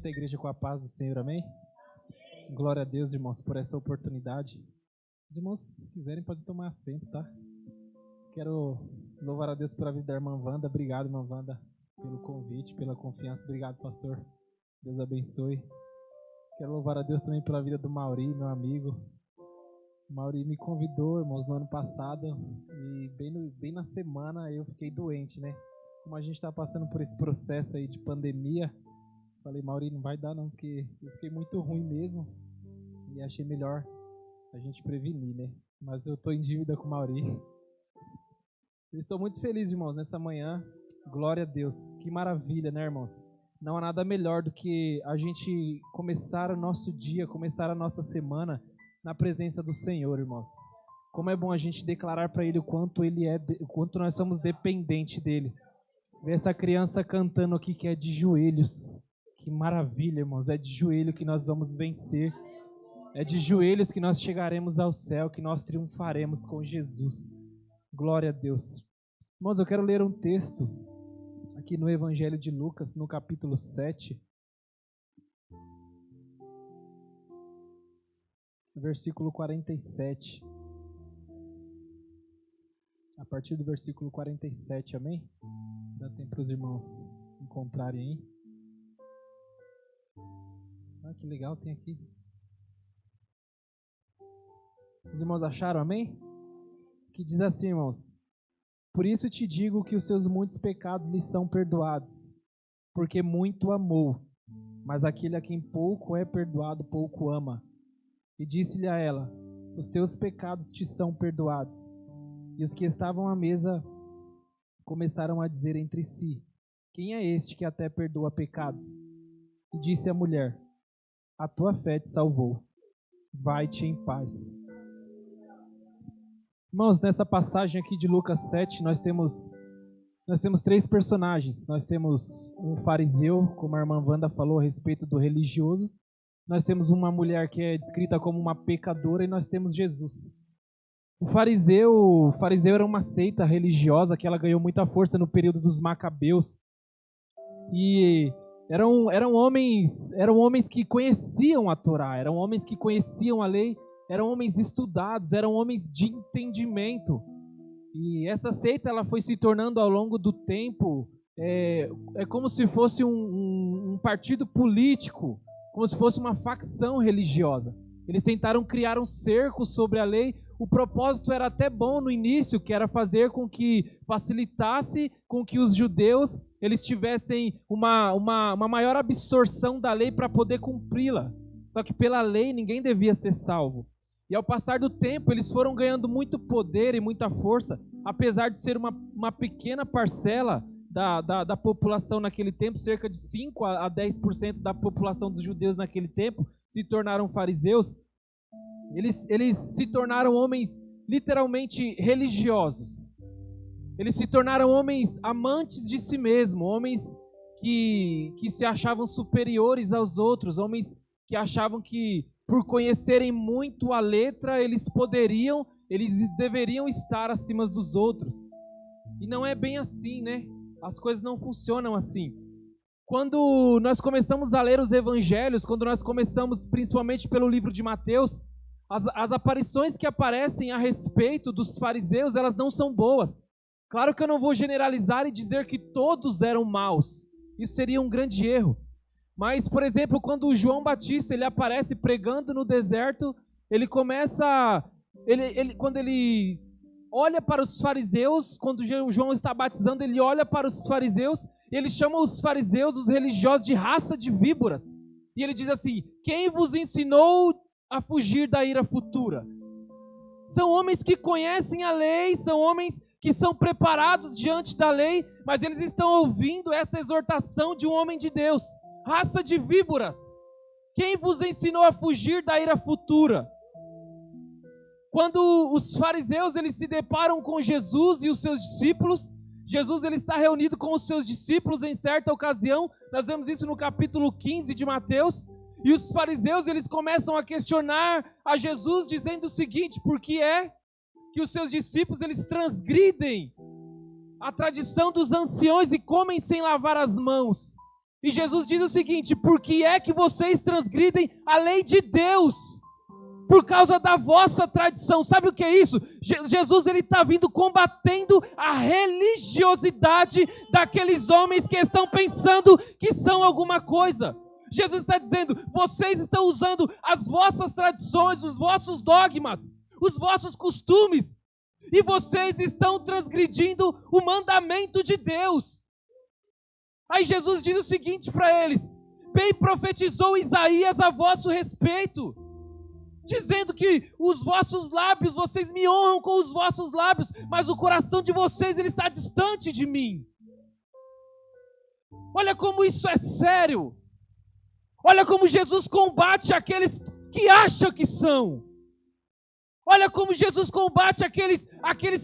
Cumprimento a igreja com a paz do Senhor, amém? Glória a Deus, irmãos, por essa oportunidade. Os irmãos, se quiserem, podem tomar assento, tá? Quero louvar a Deus pela vida da irmã Wanda. Obrigado, irmã Wanda, pelo convite, pela confiança. Obrigado, pastor. Deus abençoe. Quero louvar a Deus também pela vida do Mauri, meu amigo. O Mauri me convidou, irmãos, no ano passado, e bem na semana eu fiquei doente, né? Como a gente está passando por esse processo aí de pandemia, falei, Mauri, não vai dar não, porque eu fiquei muito ruim mesmo e achei melhor a gente prevenir, né? Mas eu estou em dívida com o Mauri. Eu estou muito feliz, irmãos, nessa manhã. Glória a Deus. Que maravilha, né, irmãos? Não há nada melhor do que a gente começar o nosso dia, começar a nossa semana na presença do Senhor, irmãos. Como é bom a gente declarar para Ele o quanto nós somos dependentes dEle. Ver essa criança cantando aqui que é de joelhos. Que maravilha, irmãos. É de joelho que nós vamos vencer. É de joelhos que nós chegaremos ao céu, que nós triunfaremos com Jesus. Glória a Deus. Irmãos, eu quero ler um texto aqui no Evangelho de Lucas, no capítulo 7. Versículo 47. A partir do versículo 47, amém? Dá tempo para os irmãos encontrarem aí. Ah, que legal, tem aqui. Os irmãos acharam, amém? Que diz assim, irmãos: por isso te digo que os seus muitos pecados lhe são perdoados, porque muito amou, mas aquele a quem pouco é perdoado, pouco ama. E disse-lhe a ela: os teus pecados te são perdoados. E os que estavam à mesa começaram a dizer entre si: quem é este que até perdoa pecados? E disse a mulher: a tua fé te salvou. Vai-te em paz. Irmãos, nessa passagem aqui de Lucas 7, nós temos três personagens. Nós temos um fariseu, como a irmã Wanda falou a respeito do religioso. Nós temos uma mulher que é descrita como uma pecadora e nós temos Jesus. O fariseu era uma seita religiosa que ela ganhou muita força no período dos Macabeus. E eram homens que conheciam a Torá, eram homens que conheciam a lei, eram homens estudados, eram homens de entendimento. E essa seita ela foi se tornando ao longo do tempo, é como se fosse um partido político, como se fosse uma facção religiosa. Eles tentaram criar um cerco sobre a lei. O propósito era até bom no início, que era fazer com que facilitasse com que os judeus eles tivessem uma maior absorção da lei para poder cumpri-la. Só que pela lei ninguém devia ser salvo. E ao passar do tempo eles foram ganhando muito poder e muita força, apesar de ser uma pequena parcela da população naquele tempo, cerca de 5 a 10% da população dos judeus naquele tempo se tornaram fariseus. Eles se tornaram homens literalmente religiosos. Eles se tornaram homens amantes de si mesmos, homens que se achavam superiores aos outros, homens que achavam que por conhecerem muito a letra, eles deveriam estar acima dos outros. E não é bem assim, né? As coisas não funcionam assim. Quando nós começamos a ler os evangelhos, quando nós começamos principalmente pelo livro de Mateus, as aparições que aparecem a respeito dos fariseus, elas não são boas. Claro que eu não vou generalizar e dizer que todos eram maus. Isso seria um grande erro. Mas, por exemplo, quando o João Batista ele aparece pregando no deserto, ele começa... quando ele olha para os fariseus, quando João está batizando, ele olha para os fariseus, e ele chama os fariseus, os religiosos, de raça de víboras. E ele diz assim: quem vos ensinou a fugir da ira futura? São homens que conhecem a lei, são homens que são preparados diante da lei, mas eles estão ouvindo essa exortação de um homem de Deus. Raça de víboras, quem vos ensinou a fugir da ira futura? Quando os fariseus eles se deparam com Jesus e os seus discípulos, Jesus ele está reunido com os seus discípulos em certa ocasião. Nós vemos isso no capítulo 15 de Mateus. E os fariseus eles começam a questionar a Jesus, dizendo o seguinte: por que é que os seus discípulos eles transgridem a tradição dos anciões e comem sem lavar as mãos? E Jesus diz o seguinte: por que é que vocês transgridem a lei de Deus? Por causa da vossa tradição. Sabe o que é isso? Jesus está vindo combatendo a religiosidade daqueles homens que estão pensando que são alguma coisa. Jesus está dizendo: vocês estão usando as vossas tradições, os vossos dogmas, os vossos costumes, e vocês estão transgredindo o mandamento de Deus. Aí Jesus diz o seguinte para eles: bem profetizou Isaías a vosso respeito, dizendo que os vossos lábios, vocês me honram com os vossos lábios, mas o coração de vocês, ele está distante de mim. Olha como isso é sério. Olha como Jesus combate aqueles que acham que são. Olha como Jesus combate aqueles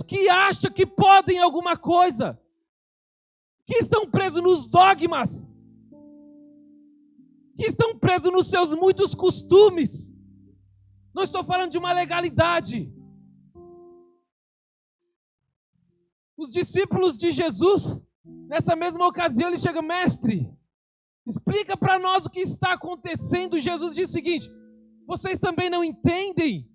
que acham que podem alguma coisa, que estão presos nos dogmas, que estão presos nos seus muitos costumes. Não estou falando de uma legalidade. Os discípulos de Jesus, nessa mesma ocasião, eles chegam: mestre, explica para nós o que está acontecendo. Jesus diz o seguinte: vocês também não entendem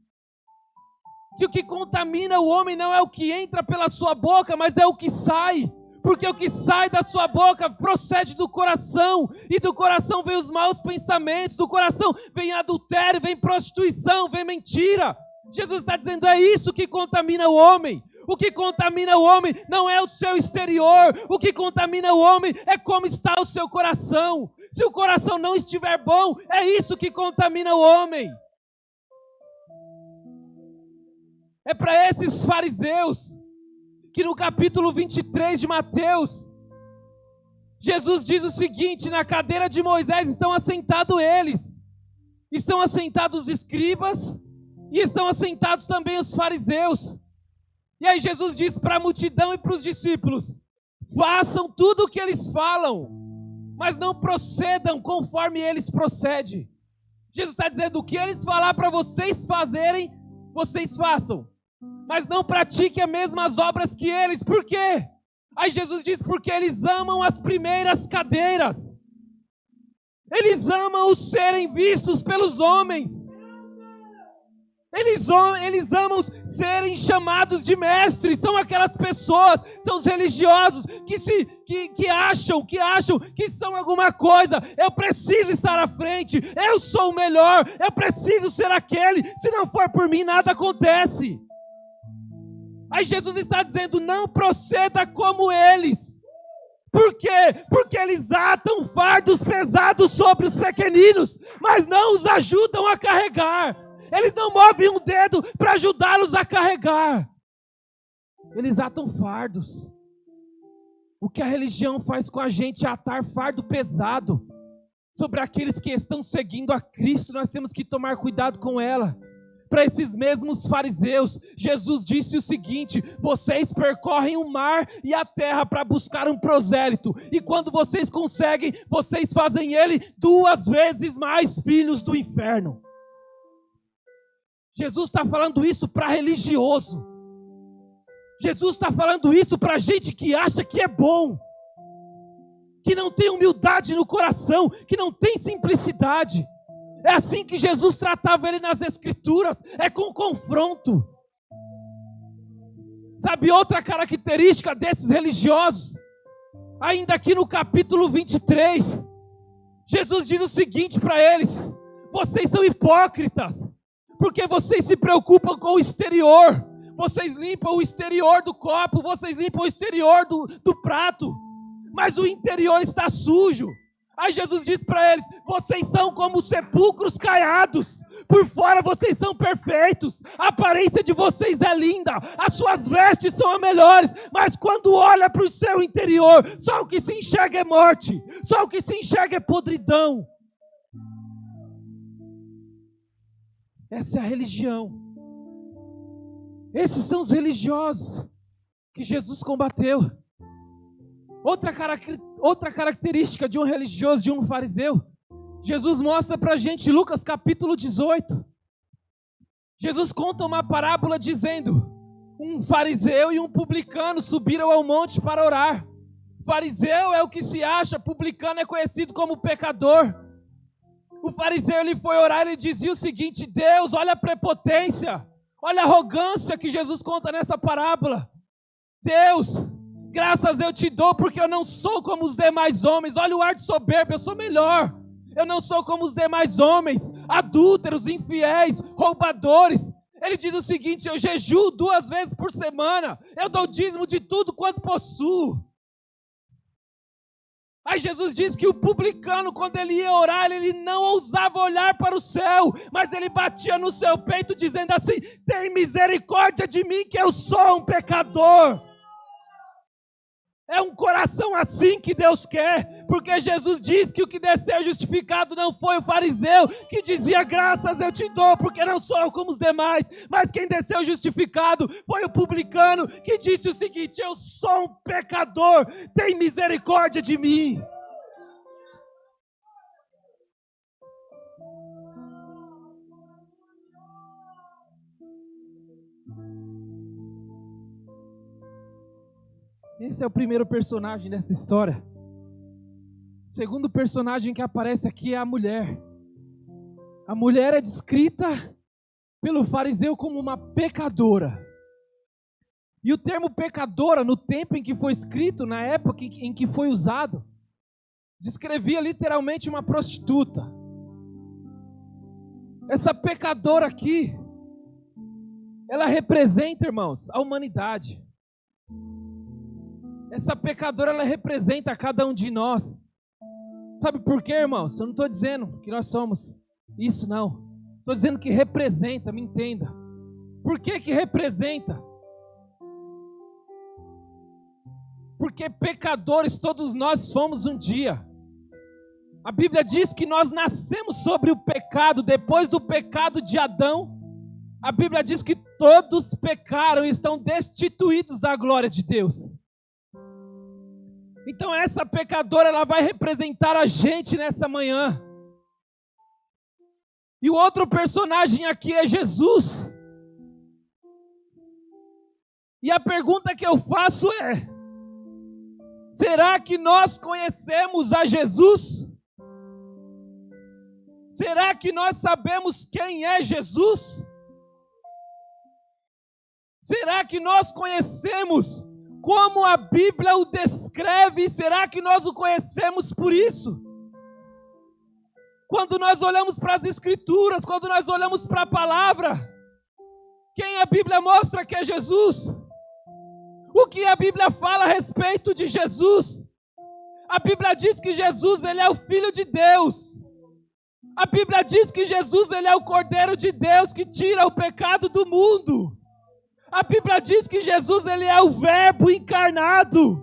que o que contamina o homem não é o que entra pela sua boca, mas é o que sai. Porque o que sai da sua boca procede do coração, e do coração vem os maus pensamentos, do coração vem adultério, vem prostituição, vem mentira. Jesus está dizendo: é isso que contamina o homem. O que contamina o homem não é o seu exterior, o que contamina o homem é como está o seu coração. Se o coração não estiver bom, é isso que contamina o homem. É para esses fariseus que no capítulo 23 de Mateus, Jesus diz o seguinte: na cadeira de Moisés estão assentados eles, estão assentados os escribas, e estão assentados também os fariseus. E aí Jesus diz para a multidão e para os discípulos: façam tudo o que eles falam, mas não procedam conforme eles procedem. Jesus está dizendo: o que eles falar para vocês fazerem, vocês façam, mas não pratiquem as mesmas obras que eles. Por quê? Aí Jesus diz: porque eles amam as primeiras cadeiras. Eles amam os serem vistos pelos homens. Eles amam serem chamados de mestres. São aquelas pessoas, são os religiosos que acham que são alguma coisa. Eu preciso estar à frente, eu sou o melhor, eu preciso ser aquele. Se não for por mim, nada acontece. Aí Jesus está dizendo: não proceda como eles. Por quê? Porque eles atam fardos pesados sobre os pequeninos, mas não os ajudam a carregar. Eles não movem um dedo para ajudá-los a carregar. Eles atam fardos. O que a religião faz com a gente é atar fardo pesado sobre aqueles que estão seguindo a Cristo. Nós temos que tomar cuidado com ela. Para esses mesmos fariseus, Jesus disse o seguinte: vocês percorrem o mar e a terra para buscar um prosélito, e quando vocês conseguem, vocês fazem ele 2 vezes mais filhos do inferno. Jesus está falando isso para religioso. Jesus está falando isso para gente que acha que é bom, que não tem humildade no coração, que não tem simplicidade. É assim que Jesus tratava ele nas Escrituras, é com confronto. Sabe outra característica desses religiosos? Ainda aqui no capítulo 23, Jesus diz o seguinte para eles: vocês são hipócritas, porque vocês se preocupam com o exterior. Vocês limpam o exterior do copo, vocês limpam o exterior do prato, mas o interior está sujo. Aí Jesus diz para eles: vocês são como sepulcros caiados, por fora vocês são perfeitos, a aparência de vocês é linda, as suas vestes são as melhores, mas quando olha para o seu interior, só o que se enxerga é morte, só o que se enxerga é podridão. Essa é a religião. Esses são os religiosos que Jesus combateu. Outra característica de um religioso, de um fariseu, Jesus mostra para a gente, Lucas capítulo 18. Jesus conta uma parábola dizendo: um fariseu e um publicano subiram ao monte para orar. Fariseu é o que se acha, publicano é conhecido como pecador. O fariseu, ele foi orar, ele dizia o seguinte: Deus, olha a prepotência, olha a arrogância que Jesus conta nessa parábola. Deus, graças eu te dou porque eu não sou como os demais homens. Olha o ar de soberba, eu sou melhor. Eu não sou como os demais homens, adúlteros, infiéis, roubadores. Ele diz o seguinte: eu jejuo 2 vezes por semana, eu dou dízimo de tudo quanto possuo. Aí Jesus diz que o publicano, quando ele ia orar, ele não ousava olhar para o céu, mas ele batia no seu peito dizendo assim: tem misericórdia de mim que eu sou um pecador. É um coração assim que Deus quer, porque Jesus diz que o que desceu justificado não foi o fariseu, que dizia graças eu te dou, porque não sou como os demais, mas quem desceu justificado foi o publicano, que disse o seguinte: eu sou um pecador, tem misericórdia de mim. Esse é o primeiro personagem dessa história. O segundo personagem que aparece aqui é a mulher. A mulher é descrita pelo fariseu como uma pecadora. E o termo pecadora, no tempo em que foi escrito, na época em que foi usado, descrevia literalmente uma prostituta. Essa pecadora aqui, ela representa, irmãos, a humanidade. Essa pecadora, ela representa cada um de nós. Sabe por quê, irmãos? Eu não estou dizendo que nós somos isso, não. Estou dizendo que representa, me entenda. Por que que representa? Porque pecadores todos nós fomos um dia. A Bíblia diz que nós nascemos sobre o pecado, depois do pecado de Adão. A Bíblia diz que todos pecaram e estão destituídos da glória de Deus. Então essa pecadora, ela vai representar a gente nessa manhã. E o outro personagem aqui é Jesus. E a pergunta que eu faço é: será que nós conhecemos a Jesus? Será que nós sabemos quem é Jesus? Será que nós conhecemos como a Bíblia o descreve? Será que nós o conhecemos por isso? Quando nós olhamos para as Escrituras, quando nós olhamos para a palavra, quem a Bíblia mostra que é Jesus? O que a Bíblia fala a respeito de Jesus? A Bíblia diz que Jesus, ele é o Filho de Deus. A Bíblia diz que Jesus, ele é o Cordeiro de Deus que tira o pecado do mundo. A Bíblia diz que Jesus, ele é o Verbo encarnado.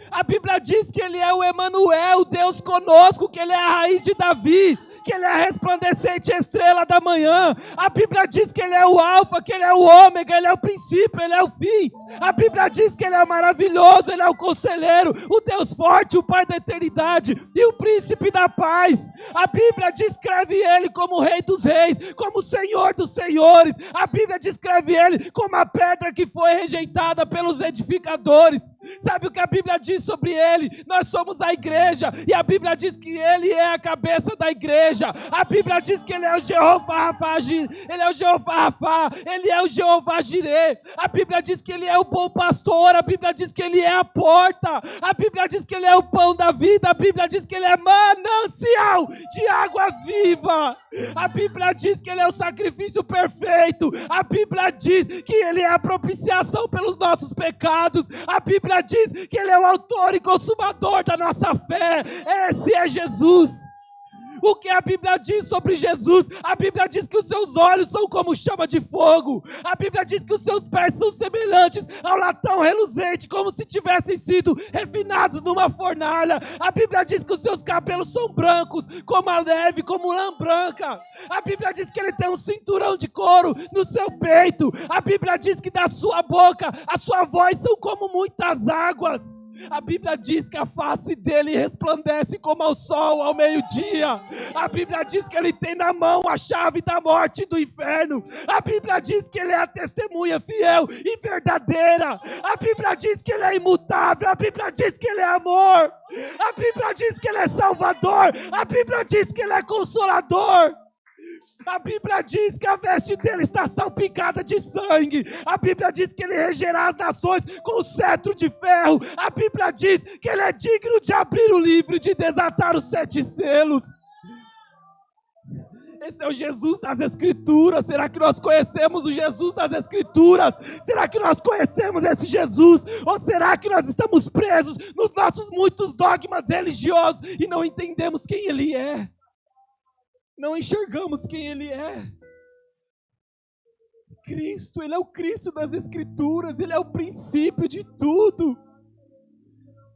A Bíblia diz que ele é o Emanuel, Deus conosco, que ele é a raiz de Davi, que ele é a resplandecente estrela da manhã. A Bíblia diz que ele é o alfa, que ele é o ômega, ele é o princípio, ele é o fim. A Bíblia diz que ele é maravilhoso, ele é o conselheiro, o Deus forte, o Pai da eternidade e o príncipe da paz. A Bíblia descreve ele como o Rei dos reis, como o Senhor dos senhores. A Bíblia descreve ele como a pedra que foi rejeitada pelos edificadores. Sabe o que a Bíblia diz sobre ele? Nós somos a igreja, e a Bíblia diz que ele é a cabeça da igreja. A Bíblia diz que ele é o Jeová Rafá, ele é o Jeová Rafá, ele é o Jeová Jirê. A Bíblia diz que ele é o bom pastor, a Bíblia diz que ele é a porta, a Bíblia diz que ele é o pão da vida, a Bíblia diz que ele é manancial de água viva. A Bíblia diz que ele é o sacrifício perfeito. A Bíblia diz que ele é a propiciação pelos nossos pecados. A Bíblia diz que ele é o autor e consumador da nossa fé. Esse é Jesus. O que a Bíblia diz sobre Jesus? A Bíblia diz que os seus olhos são como chama de fogo. A Bíblia diz que os seus pés são semelhantes ao latão reluzente, como se tivessem sido refinados numa fornalha. A Bíblia diz que os seus cabelos são brancos, como a neve, como lã branca. A Bíblia diz que ele tem um cinturão de couro no seu peito. A Bíblia diz que da sua boca, a sua voz são como muitas águas. A Bíblia diz que a face dele resplandece como ao sol ao meio-dia. A Bíblia diz que ele tem na mão a chave da morte e do inferno. A Bíblia diz que ele é a testemunha fiel e verdadeira. A Bíblia diz que ele é imutável. A Bíblia diz que ele é amor. A Bíblia diz que ele é salvador. A Bíblia diz que ele é consolador. A Bíblia diz que a veste dele está salpicada de sangue. A Bíblia diz que ele regerá as nações com o cetro de ferro. A Bíblia diz que ele é digno de abrir o livro e de desatar os 7 selos. Esse é o Jesus das Escrituras. Será que nós conhecemos o Jesus das Escrituras? Será que nós conhecemos esse Jesus? Ou será que nós estamos presos nos nossos muitos dogmas religiosos e não entendemos quem ele é? Não enxergamos quem ele é. Cristo, ele é o Cristo das Escrituras, ele é o princípio de tudo.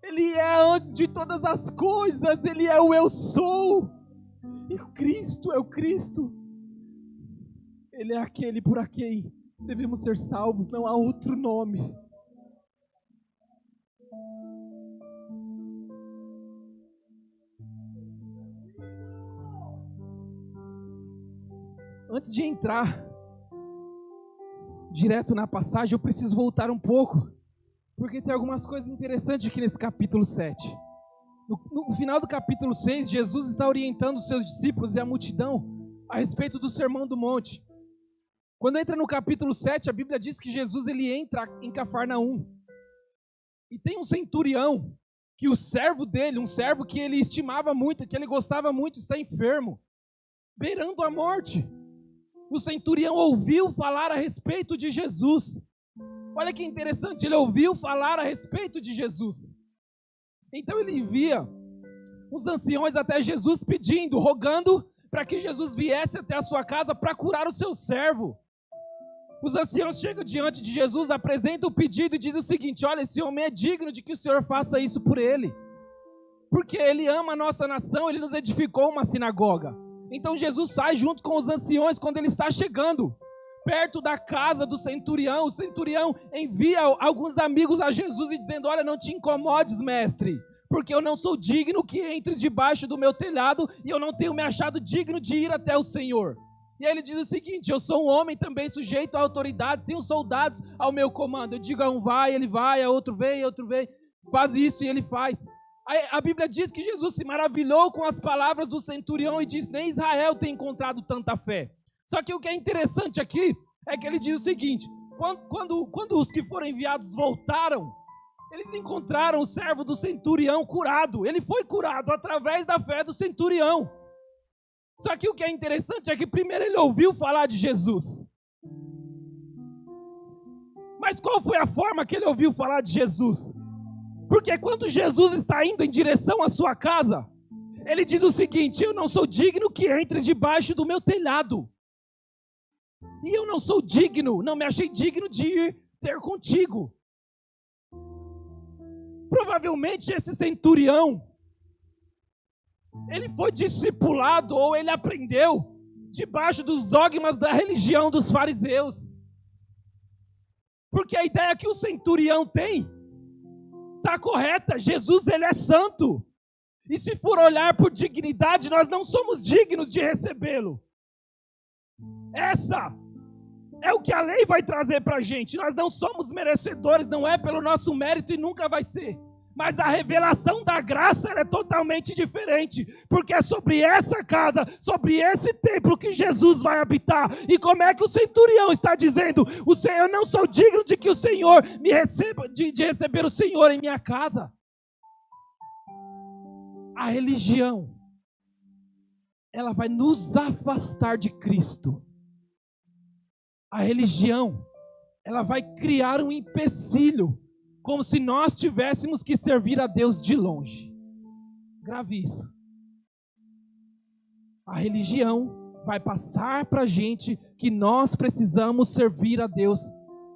Ele é antes de todas as coisas, ele é o eu sou. E o Cristo é o Cristo. Ele é aquele por quem devemos ser salvos, não há outro nome. Antes de entrar direto na passagem, eu preciso voltar um pouco, porque tem algumas coisas interessantes aqui nesse capítulo 7. No final do capítulo 6, Jesus está orientando os seus discípulos e a multidão a respeito do Sermão do Monte. Quando entra no capítulo 7, a Bíblia diz que Jesus ele entra em Cafarnaum. E tem um centurião, que o servo dele, um servo que ele estimava muito, que ele gostava muito, está enfermo, beirando a morte. O centurião ouviu falar a respeito de Jesus. Olha que interessante, ele ouviu falar a respeito de Jesus. Então ele envia os anciões até Jesus pedindo, rogando para que Jesus viesse até a sua casa para curar o seu servo. Os anciãos chegam diante de Jesus, apresentam o pedido e dizem o seguinte: olha, esse homem é digno de que o Senhor faça isso por ele, porque ele ama a nossa nação, ele nos edificou uma sinagoga. Então Jesus sai junto com os anciões quando ele está chegando perto da casa do centurião. O centurião envia alguns amigos a Jesus e dizendo: olha, não te incomodes, mestre, porque eu não sou digno que entres debaixo do meu telhado e eu não tenho me achado digno de ir até o Senhor. E aí ele diz o seguinte: eu sou um homem também sujeito à autoridade, tenho soldados ao meu comando. Eu digo a um vai, ele vai, a outro vem, faz isso e ele faz. A Bíblia diz que Jesus se maravilhou com as palavras do centurião e diz: nem Israel tem encontrado tanta fé. Só que o que é interessante aqui é que ele diz o seguinte: quando os que foram enviados voltaram, eles encontraram o servo do centurião curado. Ele foi curado através da fé do centurião. Só que o que é interessante é que primeiro ele ouviu falar de Jesus. Mas qual foi a forma que ele ouviu falar de Jesus? Porque quando Jesus está indo em direção à sua casa, ele diz o seguinte: eu não sou digno que entres debaixo do meu telhado. E eu não sou digno, não me achei digno de ir ter contigo. Provavelmente esse centurião, ele foi discipulado ou ele aprendeu debaixo dos dogmas da religião dos fariseus. Porque a ideia que o centurião tem está correta. Jesus, ele é santo. E se for olhar por dignidade, nós não somos dignos de recebê-lo. Essa é o que a lei vai trazer para a gente. Nós não somos merecedores, não é pelo nosso mérito e nunca vai ser. Mas a revelação da graça ela é totalmente diferente. Porque é sobre essa casa, sobre esse templo que Jesus vai habitar. E como é que o centurião está dizendo: o Senhor, eu não sou digno de que o Senhor me receba, de receber o Senhor em minha casa. A religião, ela vai nos afastar de Cristo. A religião, ela vai criar um empecilho, como se nós tivéssemos que servir a Deus de longe. Grave isso. A religião vai passar para a gente que nós precisamos servir a Deus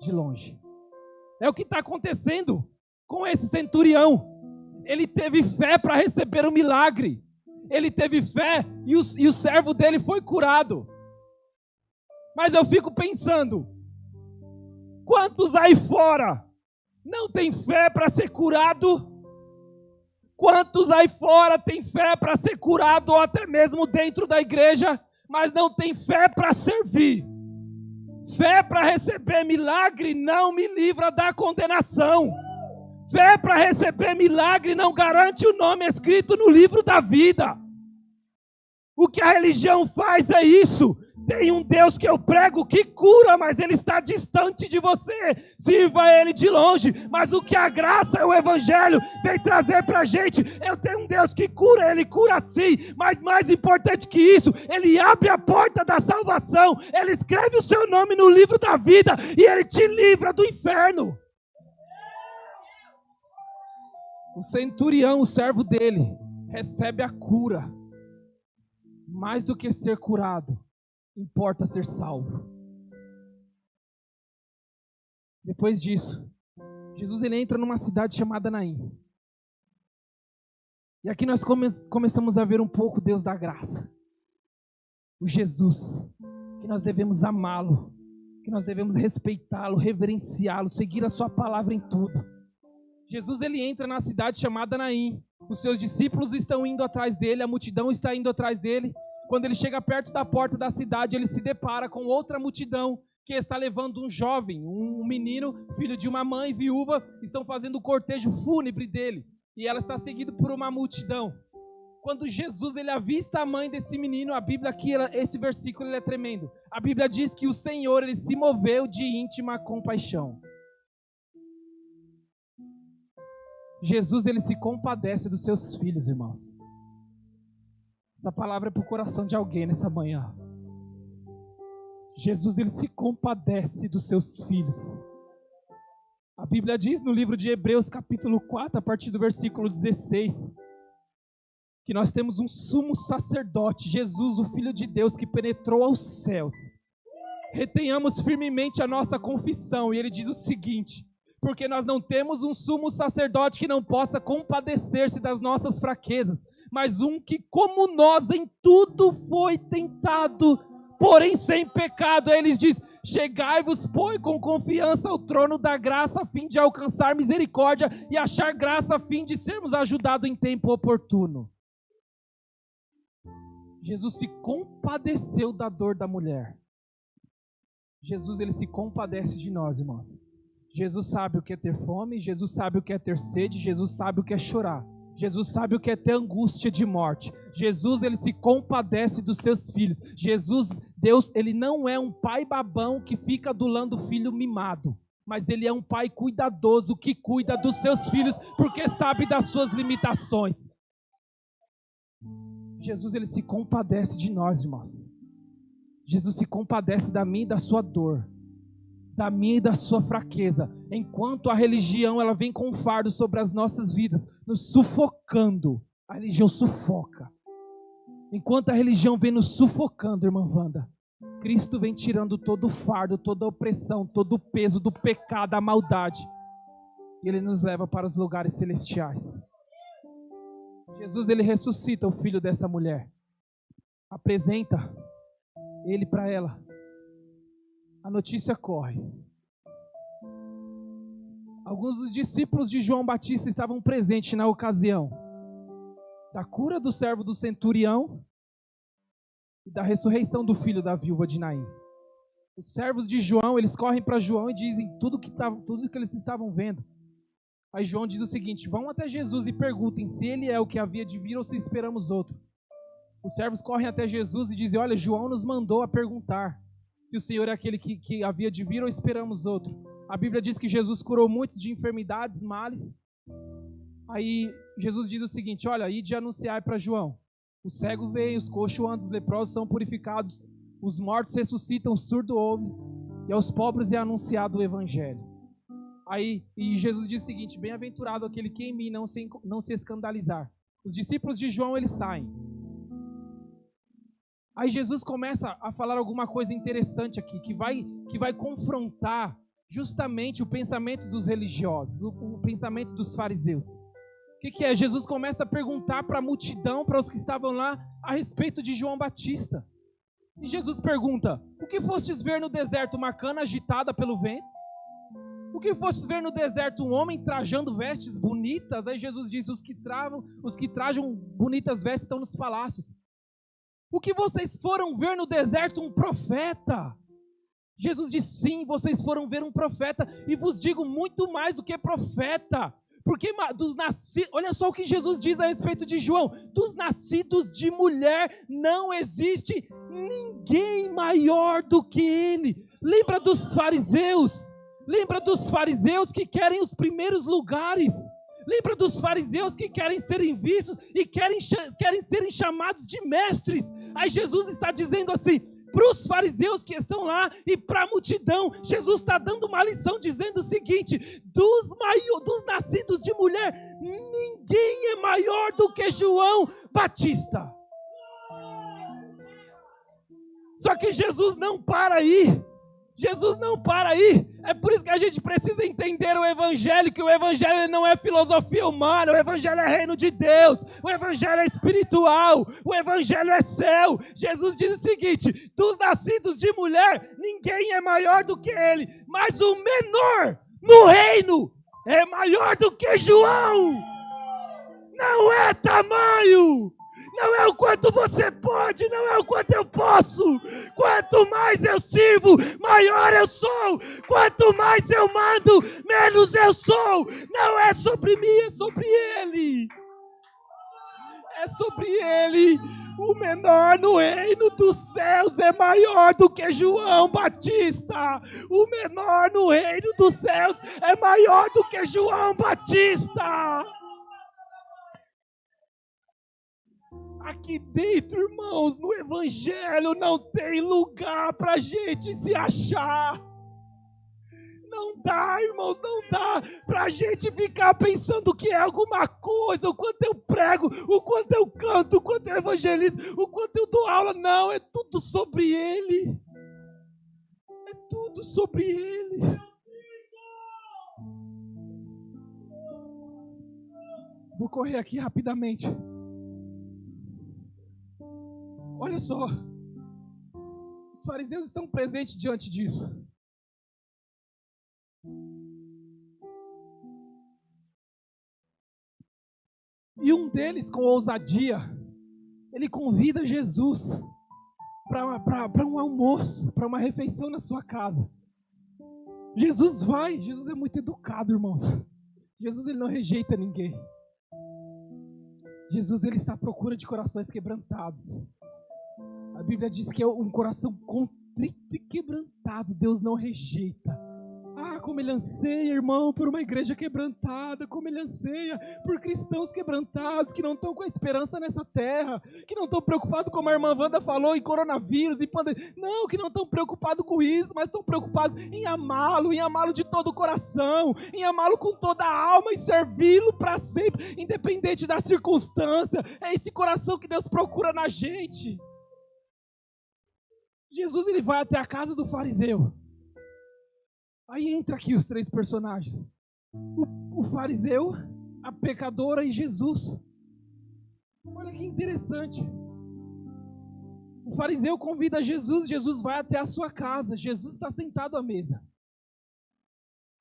de longe. É o que está acontecendo com esse centurião. Ele teve fé para receber o milagre. Ele teve fé e o servo dele foi curado. Mas eu fico pensando, quantos aí fora não tem fé para ser curado Quantos aí fora têm fé para ser curado ou até mesmo dentro da igreja, mas não tem fé para servir? Fé para receber milagre não me livra da condenação. Fé para receber milagre não garante o nome escrito no livro da vida. O que a religião faz é isso. Tem um Deus que eu prego que cura, mas Ele está distante de você. Sirva Ele de longe. Mas o que a graça e o Evangelho vem trazer para a gente, eu tenho um Deus que cura, Ele cura sim. Mas mais importante que isso, Ele abre a porta da salvação. Ele escreve o seu nome no livro da vida e Ele te livra do inferno. O centurião, o servo dele, recebe a cura. Mais do que ser curado, importa ser salvo. Depois disso, Jesus ele entra numa cidade chamada Naim. E aqui nós começamos a ver um pouco Deus da graça. O Jesus, que nós devemos amá-lo, que nós devemos respeitá-lo, reverenciá-lo, seguir a sua palavra em tudo. Jesus ele entra na cidade chamada Naim. Os seus discípulos estão indo atrás dele, a multidão está indo atrás dele. Quando ele chega perto da porta da cidade, ele se depara com outra multidão que está levando um jovem, um menino, filho de uma mãe viúva, estão fazendo o cortejo fúnebre dele. E ela está seguida por uma multidão. Quando Jesus ele avista a mãe desse menino, a Bíblia aqui, esse versículo ele é tremendo. A Bíblia diz que o Senhor ele se moveu de íntima compaixão. Jesus, ele se compadece dos seus filhos, irmãos. Essa palavra é para o coração de alguém nessa manhã. Jesus, ele se compadece dos seus filhos. A Bíblia diz no livro de Hebreus, capítulo 4, a partir do versículo 16, que nós temos um sumo sacerdote, Jesus, o Filho de Deus, que penetrou aos céus. Retenhamos firmemente a nossa confissão. E ele diz o seguinte: porque nós não temos um sumo sacerdote que não possa compadecer-se das nossas fraquezas, mas um que, como nós, em tudo foi tentado, porém sem pecado. Aí ele diz: chegai-vos, pois, com confiança ao trono da graça, a fim de alcançar misericórdia e achar graça, a fim de sermos ajudados em tempo oportuno. Jesus se compadeceu da dor da mulher. Jesus, ele se compadece de nós, irmãos. Jesus sabe o que é ter fome, Jesus sabe o que é ter sede, Jesus sabe o que é chorar. Jesus sabe o que é ter angústia de morte. Jesus, ele se compadece dos seus filhos. Jesus, Deus, ele não é um pai babão que fica adulando o filho mimado, mas ele é um pai cuidadoso que cuida dos seus filhos porque sabe das suas limitações. Jesus, ele se compadece de nós, irmãos. Jesus se compadece da minha e da sua dor, da minha e da sua fraqueza, enquanto a religião ela vem com um fardo sobre as nossas vidas, nos sufocando. A religião sufoca. Enquanto a religião vem nos sufocando, irmã Wanda, Cristo vem tirando todo o fardo, toda a opressão, todo o peso do pecado, da maldade, e Ele nos leva para os lugares celestiais. Jesus, ele ressuscita o filho dessa mulher, apresenta ele para ela. A notícia corre. Alguns dos discípulos de João Batista estavam presentes na ocasião da cura do servo do centurião e da ressurreição do filho da viúva de Naim. Os servos de João, eles correm para João e dizem tudo que eles estavam vendo. Aí João diz o seguinte: vão até Jesus e perguntem se ele é o que havia de vir ou se esperamos outro. Os servos correm até Jesus e dizem: olha, João nos mandou a perguntar se o Senhor é aquele que havia de vir ou esperamos outro. A Bíblia diz que Jesus curou muitos de enfermidades, males. Aí Jesus diz o seguinte: olha, ide anunciar para João. O cego vê, os coxos andam, os leprosos são purificados, os mortos ressuscitam, o surdo ouve, e aos pobres é anunciado o evangelho. Aí, e Jesus diz o seguinte: bem-aventurado aquele que em mim não se escandalizar. Os discípulos de João, eles saem. Aí Jesus começa a falar alguma coisa interessante aqui, que vai confrontar justamente o pensamento dos religiosos, o pensamento dos fariseus. O que é? Jesus começa a perguntar para a multidão, para os que estavam lá, a respeito de João Batista. E Jesus pergunta: o que fostes ver no deserto? Uma cana agitada pelo vento? O que fostes ver no deserto um homem trajando vestes bonitas? Aí Jesus disse, os que trajam bonitas vestes estão nos palácios. O que vocês foram ver no deserto um profeta? Jesus disse, sim, vocês foram ver um profeta, e vos digo muito mais do que profeta, porque dos nascidos, olha só o que Jesus diz a respeito de João, dos nascidos de mulher não existe ninguém maior do que ele. Lembra dos fariseus que querem os primeiros lugares, lembra dos fariseus que querem serem vistos e querem serem chamados de mestres. Aí Jesus está dizendo assim, para os fariseus que estão lá e para a multidão, Jesus está dando uma lição dizendo o seguinte, dos nascidos de mulher, ninguém é maior do que João Batista. Só que Jesus não para aí. É por isso que a gente precisa entender o Evangelho, que o Evangelho não é filosofia humana, o Evangelho é reino de Deus, o Evangelho é espiritual, o Evangelho é céu. Jesus diz o seguinte, dos nascidos de mulher, ninguém é maior do que ele, mas o menor no reino é maior do que João. Não é tamanho. Não é o quanto você pode, não é o quanto eu posso. Quanto mais eu sirvo, maior eu sou. Quanto mais eu mando, menos eu sou. Não é sobre mim, é sobre ele. É sobre ele. O menor no reino dos céus é maior do que João Batista. O menor no reino dos céus é maior do que João Batista. Aqui dentro, irmãos, no Evangelho não tem lugar para a gente se achar. Não dá, irmãos, não dá para a gente ficar pensando que é alguma coisa, o quanto eu prego, o quanto eu canto, o quanto eu evangelizo, o quanto eu dou aula. Não, é tudo sobre Ele. É tudo sobre Ele. Vou correr aqui rapidamente. Olha só, os fariseus estão presentes diante disso. E um deles, com ousadia, ele convida Jesus para um almoço, para uma refeição na sua casa. Jesus vai, Jesus é muito educado, irmãos. Jesus ele não rejeita ninguém. Jesus ele está à procura de corações quebrantados. A Bíblia diz que é um coração contrito e quebrantado, Deus não rejeita. Ah, como Ele anseia, irmão, por uma igreja quebrantada, como Ele anseia por cristãos quebrantados, que não estão com a esperança nessa terra, que não estão preocupados, como a irmã Wanda falou, em coronavírus, em pandemia. Não, que não estão preocupados com isso, mas estão preocupados em amá-lo de todo o coração, em amá-lo com toda a alma e servi-lo para sempre, independente da circunstância. É esse coração que Deus procura na gente. Jesus ele vai até a casa do fariseu. Aí entra aqui os três personagens. O fariseu, a pecadora e Jesus. Olha que interessante. O fariseu convida Jesus, Jesus vai até a sua casa. Jesus está sentado à mesa.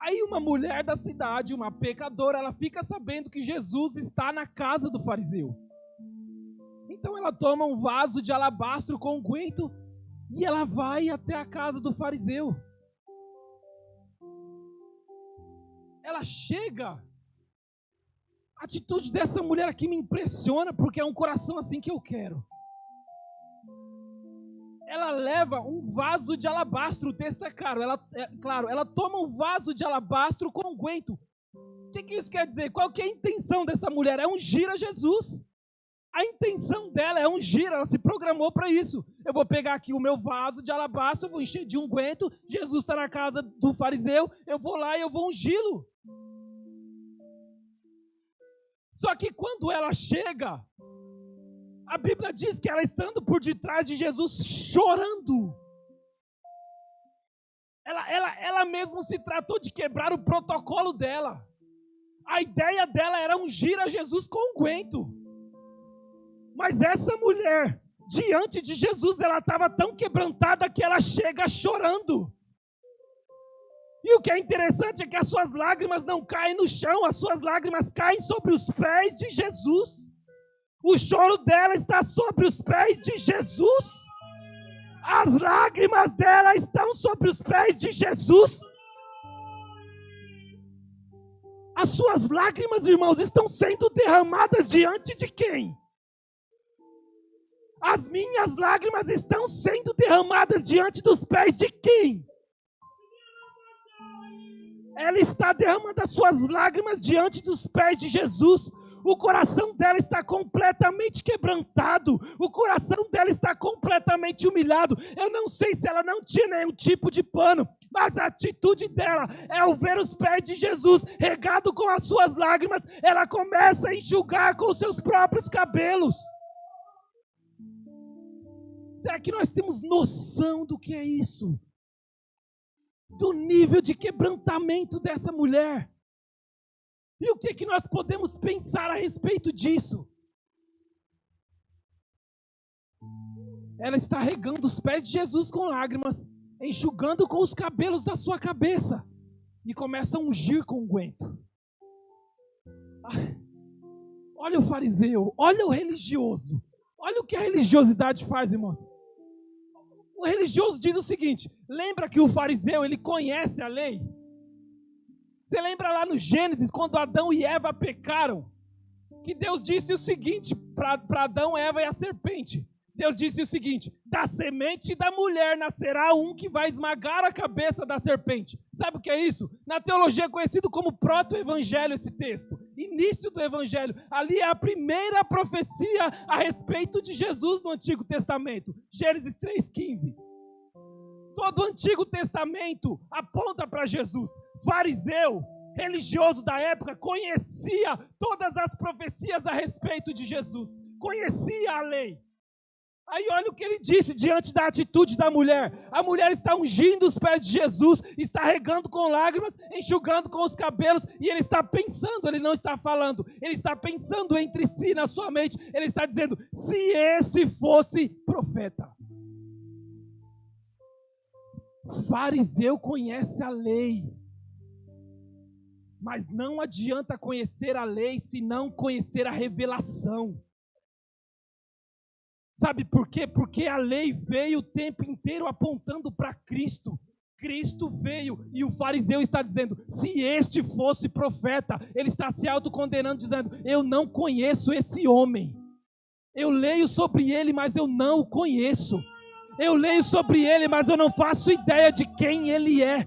Aí uma mulher da cidade, uma pecadora, ela fica sabendo que Jesus está na casa do fariseu. Então ela toma um vaso de alabastro com unguento e ela vai até a casa do fariseu. Ela chega. A atitude dessa mulher aqui me impressiona, porque é um coração assim que eu quero. Ela leva um vaso de alabastro, o texto é claro, ela toma um vaso de alabastro com unguento. O que isso quer dizer? Qual que é a intenção dessa mulher? É ungir a Jesus. A intenção dela é ungir, ela se programou para isso. Eu vou pegar aqui o meu vaso de alabastro, eu vou encher de unguento, Jesus está na casa do fariseu, eu vou lá e eu vou ungí-lo. Só que quando ela chega, a Bíblia diz que ela estando por detrás de Jesus, chorando. Ela mesmo se tratou de quebrar o protocolo dela. A ideia dela era ungir a Jesus com unguento. Mas essa mulher, diante de Jesus, ela estava tão quebrantada que ela chega chorando. E o que é interessante é que as suas lágrimas não caem no chão, as suas lágrimas caem sobre os pés de Jesus. O choro dela está sobre os pés de Jesus. As lágrimas dela estão sobre os pés de Jesus. As suas lágrimas, irmãos, estão sendo derramadas diante de quem? As minhas lágrimas estão sendo derramadas diante dos pés de quem? Ela está derramando as suas lágrimas diante dos pés de Jesus. O coração dela está completamente quebrantado. O coração dela está completamente humilhado. Eu não sei se ela não tinha nenhum tipo de pano, mas a atitude dela é ao ver os pés de Jesus regado com as suas lágrimas, ela começa a enxugar com os seus próprios cabelos. Será que nós temos noção do que é isso? Do nível de quebrantamento dessa mulher. E o que nós podemos pensar a respeito disso? Ela está regando os pés de Jesus com lágrimas, enxugando com os cabelos da sua cabeça, e começa a ungir com unguento. Olha o fariseu, olha o religioso, olha o que a religiosidade faz, irmãos. O religioso diz o seguinte: lembra que o fariseu, ele conhece a lei? Você lembra lá no Gênesis, quando Adão e Eva pecaram? Que Deus disse o seguinte para Adão, Eva e a serpente. Deus disse o seguinte: da semente da mulher nascerá um que vai esmagar a cabeça da serpente. Sabe o que é isso? Na teologia é conhecido como proto-evangelho esse texto. Início do evangelho. Ali é a primeira profecia a respeito de Jesus no Antigo Testamento. Gênesis 3,15. Todo o Antigo Testamento aponta para Jesus. Fariseu, religioso da época, conhecia todas as profecias a respeito de Jesus. Conhecia a lei. Aí olha o que ele disse diante da atitude da mulher. A mulher está ungindo os pés de Jesus, está regando com lágrimas, enxugando com os cabelos, e ele está pensando, ele não está falando, ele está pensando entre si na sua mente, ele está dizendo: se esse fosse profeta. Fariseu conhece a lei, mas não adianta conhecer a lei se não conhecer a revelação. Sabe por quê? Porque a lei veio o tempo inteiro apontando para Cristo. Cristo veio e o fariseu está dizendo: se este fosse profeta, ele está se autocondenando, dizendo: eu não conheço esse homem. Eu leio sobre ele, mas eu não o conheço. Eu leio sobre ele, mas eu não faço ideia de quem ele é.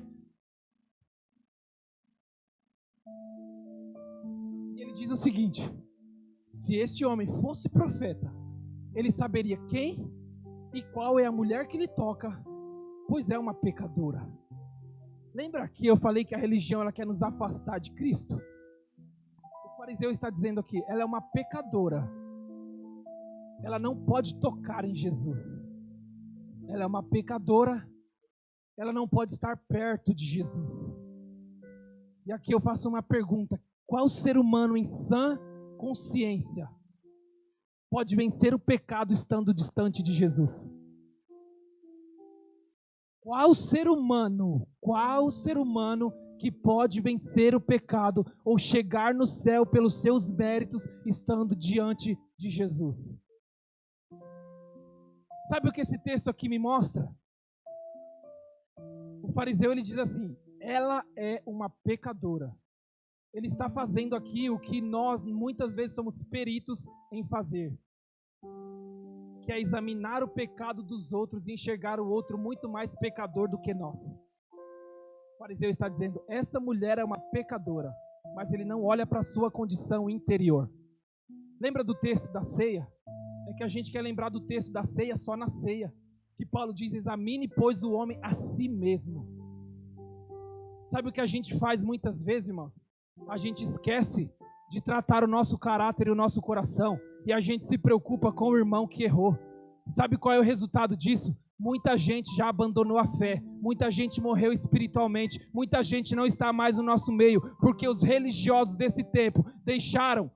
Ele diz o seguinte: se este homem fosse profeta, ele saberia quem e qual é a mulher que lhe toca, pois é uma pecadora. Lembra que eu falei que a religião ela quer nos afastar de Cristo? O fariseu está dizendo aqui: ela é uma pecadora. Ela não pode tocar em Jesus. Ela é uma pecadora. Ela não pode estar perto de Jesus. E aqui eu faço uma pergunta: qual ser humano em sã consciência pode vencer o pecado estando distante de Jesus? Qual ser humano que pode vencer o pecado ou chegar no céu pelos seus méritos estando diante de Jesus? Sabe o que esse texto aqui me mostra? O fariseu ele diz assim: ela é uma pecadora. Ele está fazendo aqui o que nós muitas vezes somos peritos em fazer, que é examinar o pecado dos outros e enxergar o outro muito mais pecador do que nós. O fariseu está dizendo: essa mulher é uma pecadora, mas ele não olha para a sua condição interior. Lembra do texto da ceia? É que a gente quer lembrar do texto da ceia só na ceia, que Paulo diz: examine, pois, o homem a si mesmo. Sabe o que a gente faz muitas vezes, irmãos? A gente esquece de tratar o nosso caráter e o nosso coração, e a gente se preocupa com o irmão que errou. Sabe qual é o resultado disso? Muita gente já abandonou a fé, muita gente morreu espiritualmente, muita gente não está mais no nosso meio, porque os religiosos desse tempo deixaram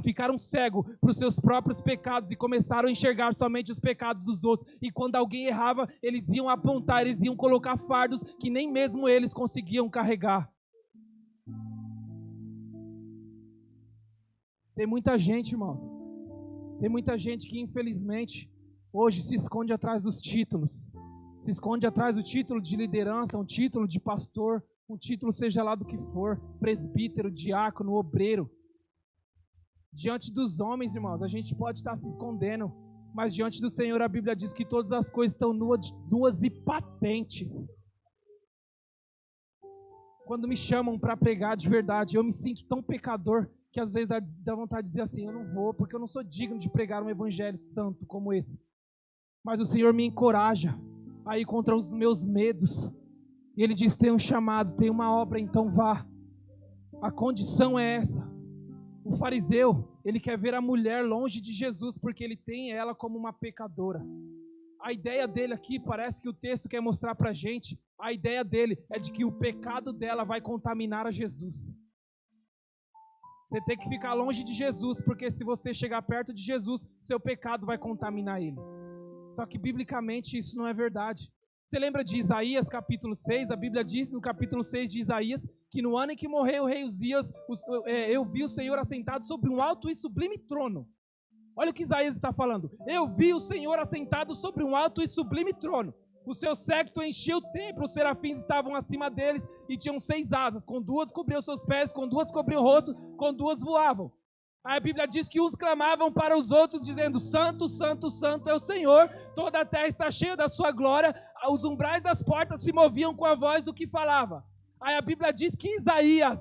ficaram cegos para os seus próprios pecados e começaram a enxergar somente os pecados dos outros. E quando alguém errava, eles iam apontar, eles iam colocar fardos que nem mesmo eles conseguiam carregar. Tem muita gente, irmãos, tem muita gente que infelizmente hoje se esconde atrás dos títulos. Se esconde atrás do título de liderança, um título de pastor, um título seja lá do que for, presbítero, diácono, obreiro. Diante dos homens, irmãos, a gente pode estar se escondendo, mas diante do Senhor a Bíblia diz que todas as coisas estão nuas e patentes. Quando me chamam para pregar de verdade, eu me sinto tão pecador que às vezes dá vontade de dizer assim, eu não vou, porque eu não sou digno de pregar um evangelho santo como esse. Mas o Senhor me encoraja a ir contra os meus medos. E Ele diz, tem um chamado, tem uma obra, então vá. A condição é essa. O fariseu, ele quer ver a mulher longe de Jesus, porque ele tem ela como uma pecadora. A ideia dele aqui, parece que o texto quer mostrar pra gente, a ideia dele é de que o pecado dela vai contaminar a Jesus. Você tem que ficar longe de Jesus, porque se você chegar perto de Jesus, seu pecado vai contaminar ele. Só que biblicamente isso não é verdade. Você lembra de Isaías capítulo 6? A Bíblia diz no capítulo 6 de Isaías que no ano em que morreu o rei Uzias, eu vi o Senhor assentado sobre um alto e sublime trono. Olha o que Isaías está falando. Eu vi o Senhor assentado sobre um alto e sublime trono. O seu séquito enchia o templo, os serafins estavam acima deles e tinham 6 asas. Com 2 cobriam seus pés, com 2 cobriam o rosto, com 2 voavam. Aí a Bíblia diz que uns clamavam para os outros, dizendo, Santo, Santo, Santo é o Senhor, toda a terra está cheia da sua glória, os umbrais das portas se moviam com a voz do que falava. Aí a Bíblia diz que Isaías,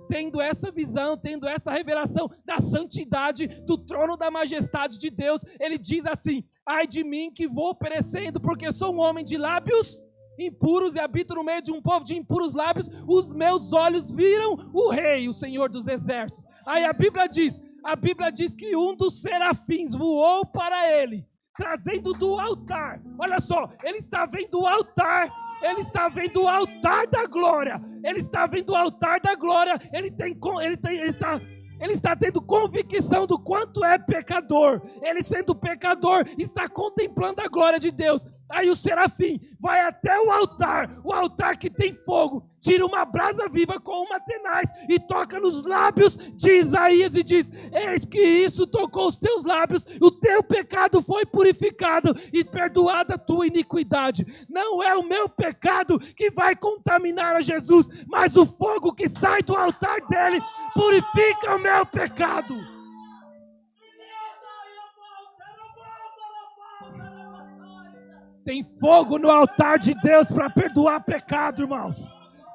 tendo essa visão, tendo essa revelação da santidade, do trono da majestade de Deus, ele diz assim, ai de mim que vou perecendo, porque sou um homem de lábios impuros e habito no meio de um povo de impuros lábios, os meus olhos viram o Rei, o Senhor dos exércitos. Aí a Bíblia diz que um dos serafins voou para ele, trazendo do altar. Olha só, ele está vendo o altar da glória. Ele está vendo o altar da glória. Ele está tendo convicção do quanto é pecador. Ele sendo pecador, está contemplando a glória de Deus. Aí o serafim vai até o altar que tem fogo, tira uma brasa viva com uma tenaz e toca nos lábios de Isaías e diz, eis que isso tocou os teus lábios, o teu pecado foi purificado e perdoada a tua iniquidade. Não é o meu pecado que vai contaminar a Jesus, mas o fogo que sai do altar dele purifica o meu pecado. Tem fogo no altar de Deus para perdoar pecado, irmãos.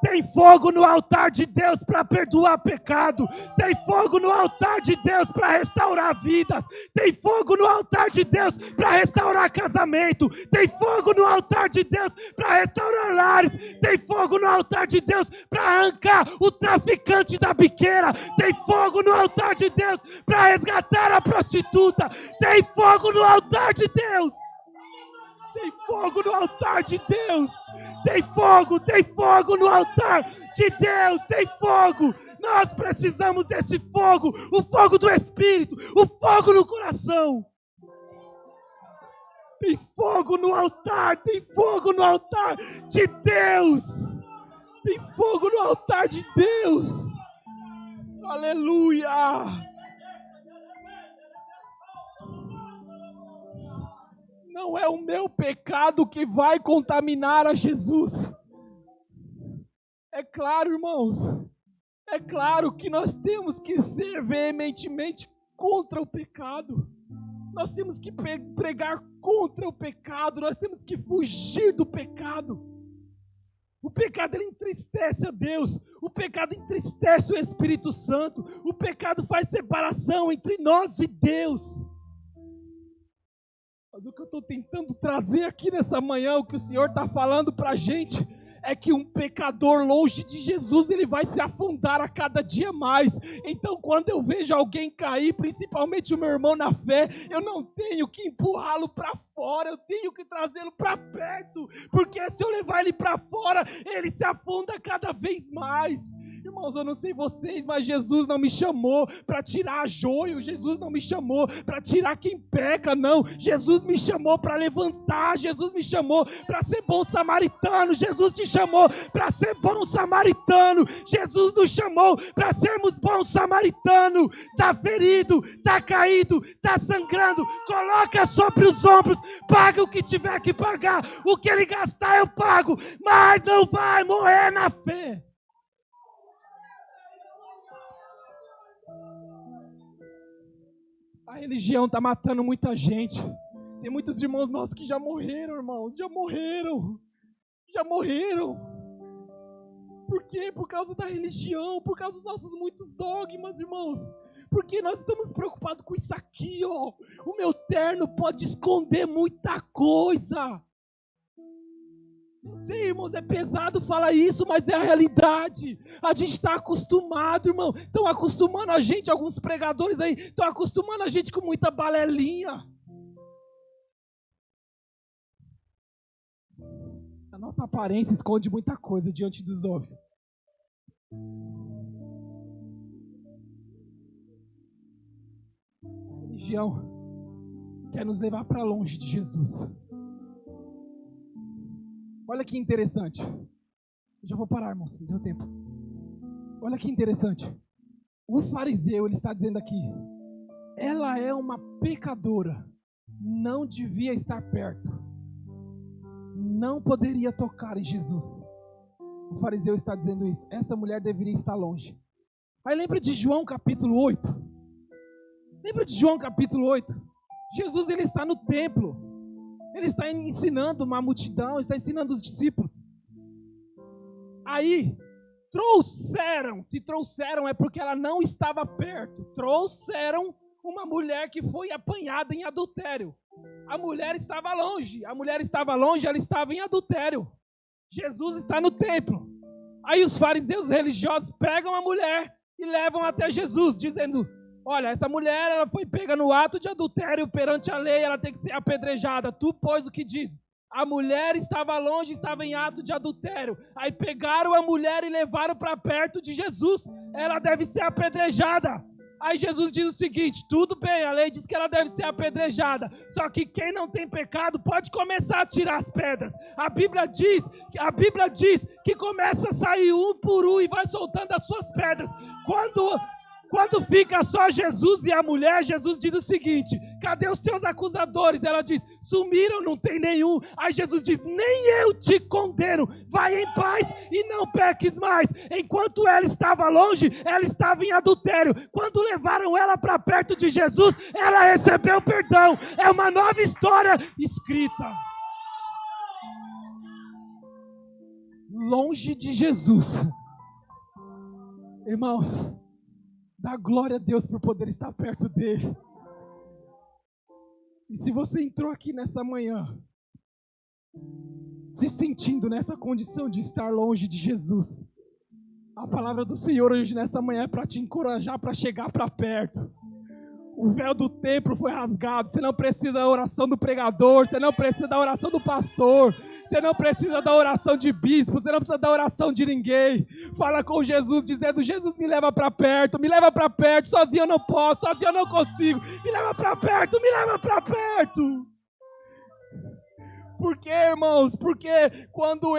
Tem fogo no altar de Deus para perdoar pecado. Tem fogo no altar de Deus para restaurar vidas. Tem fogo no altar de Deus para restaurar casamento. Tem fogo no altar de Deus para restaurar lares. Tem fogo no altar de Deus para arrancar o traficante da biqueira. Tem fogo no altar de Deus para resgatar a prostituta. Tem fogo no altar de Deus. Tem fogo no altar de Deus. Tem fogo no altar de Deus. Tem fogo. Nós precisamos desse fogo. O fogo do Espírito. O fogo no coração. Tem fogo no altar. Tem fogo no altar de Deus. Tem fogo no altar de Deus. Aleluia. Não é o meu pecado que vai contaminar a Jesus. É claro, irmãos. É claro que nós temos que ser veementemente contra o pecado. Nós temos que pregar contra o pecado. Nós temos que fugir do pecado. O pecado, ele entristece a Deus. O pecado entristece o Espírito Santo. O pecado faz separação entre nós e Deus. Mas o que eu estou tentando trazer aqui nessa manhã, o que o Senhor está falando para a gente, é que um pecador longe de Jesus, ele vai se afundar a cada dia mais. Então quando eu vejo alguém cair, principalmente o meu irmão na fé, eu não tenho que empurrá-lo para fora, eu tenho que trazê-lo para perto, porque se eu levar ele para fora, ele se afunda cada vez mais. Irmãos, eu não sei vocês, mas Jesus não me chamou para tirar joio, Jesus não me chamou para tirar quem peca, não. Jesus me chamou para levantar, Jesus me chamou para ser bom samaritano, Jesus te chamou para ser bom samaritano, Jesus nos chamou para sermos bons samaritanos. Está ferido, está caído, está sangrando, coloca sobre os ombros, paga o que tiver que pagar, o que ele gastar eu pago, mas não vai morrer na fé. A religião está matando muita gente. Tem muitos irmãos nossos que já morreram, irmãos. Já morreram. Por quê? Por causa da religião, por causa dos nossos muitos dogmas, irmãos. Porque nós estamos preocupados com isso aqui, ó. O meu terno pode esconder muita coisa. Não sei, irmãos, é pesado falar isso, mas é a realidade. A gente está acostumado, irmão. Estão acostumando a gente, alguns pregadores aí, estão acostumando a gente com muita balelinha. A nossa aparência esconde muita coisa diante dos homens. A religião quer nos levar para longe de Jesus. Olha que interessante. Eu já vou parar, irmãos, não deu tempo. Olha que interessante. O fariseu, ele está dizendo aqui, ela é uma pecadora, não devia estar perto, não poderia tocar em Jesus. O fariseu está dizendo isso, essa mulher deveria estar longe. Aí lembra de João capítulo 8? Lembra de João capítulo 8? Jesus, ele está no templo. Ele está ensinando uma multidão, está ensinando os discípulos. Aí, se trouxeram é porque ela não estava perto. Trouxeram uma mulher que foi apanhada em adultério. A mulher estava longe, ela estava em adultério. Jesus está no templo. Aí os fariseus religiosos pegam a mulher e levam até Jesus, dizendo: olha, essa mulher, ela foi pega no ato de adultério perante a lei, ela tem que ser apedrejada. Tu, pois, o que diz? A mulher estava longe, estava em ato de adultério. Aí pegaram a mulher e levaram para perto de Jesus. Ela deve ser apedrejada. Aí Jesus diz o seguinte: tudo bem, a lei diz que ela deve ser apedrejada. Só que quem não tem pecado pode começar a tirar as pedras. A Bíblia diz que começa a sair um por um e vai soltando as suas pedras. Quando fica só Jesus e a mulher, Jesus diz o seguinte: cadê os teus acusadores? Ela diz: sumiram, não tem nenhum. Aí Jesus diz: nem eu te condeno, vai em paz e não peques mais. Enquanto ela estava longe, ela estava em adultério. Quando levaram ela para perto de Jesus, ela recebeu perdão. É uma nova história escrita. Longe de Jesus. Irmãos, dá glória a Deus por poder estar perto dele. E se você entrou aqui nessa manhã, se sentindo nessa condição de estar longe de Jesus, a palavra do Senhor hoje nessa manhã é para te encorajar para chegar para perto. O véu do templo foi rasgado. Você não precisa da oração do pregador, você não precisa da oração do pastor, você não precisa da oração de bispo, você não precisa da oração de ninguém. Fala com Jesus dizendo: Jesus, me leva para perto, sozinho eu não posso, sozinho eu não consigo, me leva para perto, me leva para perto. Por quê, irmãos? Porque quando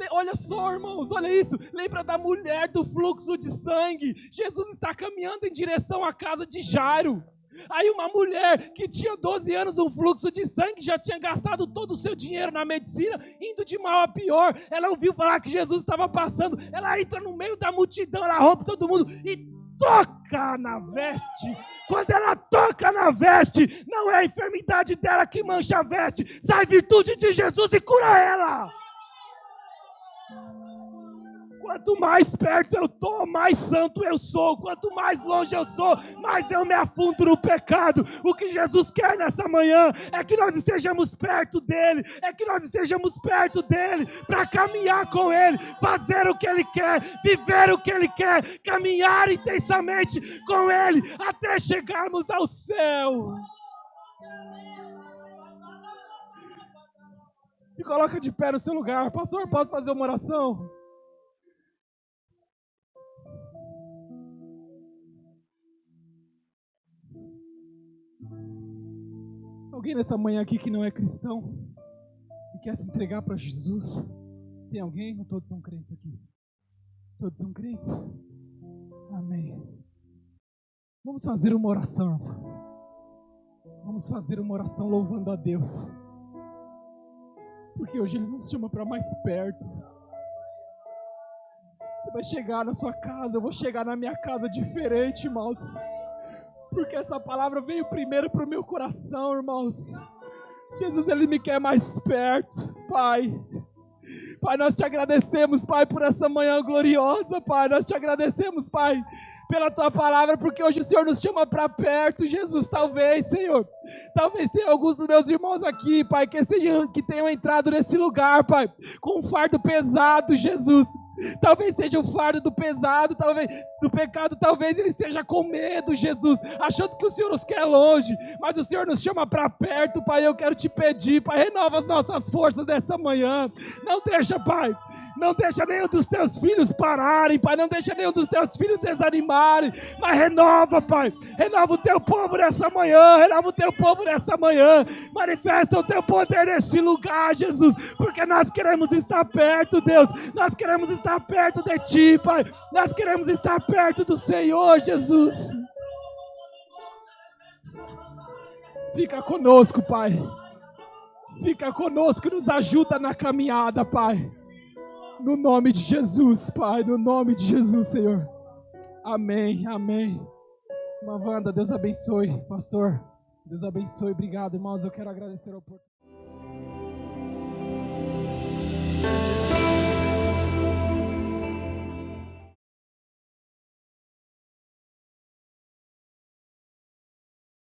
olha só, irmãos, olha isso, lembra da mulher do fluxo de sangue? Jesus está caminhando em direção à casa de Jairo. Aí uma mulher que tinha 12 anos, um fluxo de sangue, já tinha gastado todo o seu dinheiro na medicina, indo de mal a pior. Ela ouviu falar que Jesus estava passando, ela entra no meio da multidão, ela rompe todo mundo e toca na veste. Quando ela toca na veste, não é a enfermidade dela que mancha a veste, sai virtude de Jesus e cura ela. Quanto mais perto eu estou, mais santo eu sou. Quanto mais longe eu sou, mais eu me afundo no pecado. O que Jesus quer nessa manhã é que nós estejamos perto dEle. Para caminhar com Ele, fazer o que Ele quer, viver o que Ele quer, caminhar intensamente com Ele, até chegarmos ao céu. Se coloca de pé no seu lugar. Pastor, posso fazer uma oração? alguém nessa manhã aqui que não é cristão e quer se entregar para Jesus? Tem alguém? Ou todos são crentes aqui? Todos são crentes? Amém. Vamos fazer uma oração, irmão. Vamos fazer uma oração louvando a Deus. Porque hoje Ele nos chama para mais perto. Você vai chegar na sua casa, eu vou chegar na minha casa diferente, irmãos. Porque essa palavra veio primeiro para o meu coração, irmãos. Jesus, Ele me quer mais perto, Pai. Pai, nós te agradecemos, Pai, por essa manhã gloriosa, Pai. Nós te agradecemos, Pai, pela Tua palavra, porque hoje o Senhor nos chama para perto, Jesus. Talvez, Senhor, talvez tenha alguns dos meus irmãos aqui, Pai, que tenham entrado nesse lugar, Pai, com um fardo pesado, Jesus. Talvez seja o fardo do pesado, talvez do pecado, talvez ele esteja com medo, Jesus, achando que o Senhor nos quer longe, mas o Senhor nos chama para perto, Pai. Eu quero te pedir, Pai, renova as nossas forças dessa manhã. Não deixa, Pai, não deixa nenhum dos teus filhos pararem, Pai, não deixa nenhum dos teus filhos desanimarem, mas renova, Pai, renova o teu povo nessa manhã, renova o teu povo nessa manhã, manifesta o teu poder nesse lugar, Jesus, porque nós queremos estar perto, Deus, nós queremos estar perto de Ti, Pai, nós queremos estar perto do Senhor, Jesus. Fica conosco, Pai, fica conosco, nos ajuda na caminhada, Pai. No nome de Jesus, Pai, no nome de Jesus, Senhor. Amém, amém. Irmã Wanda, Deus abençoe. Pastor, Deus abençoe. Obrigado, irmãos. Eu quero agradecer a oportunidade.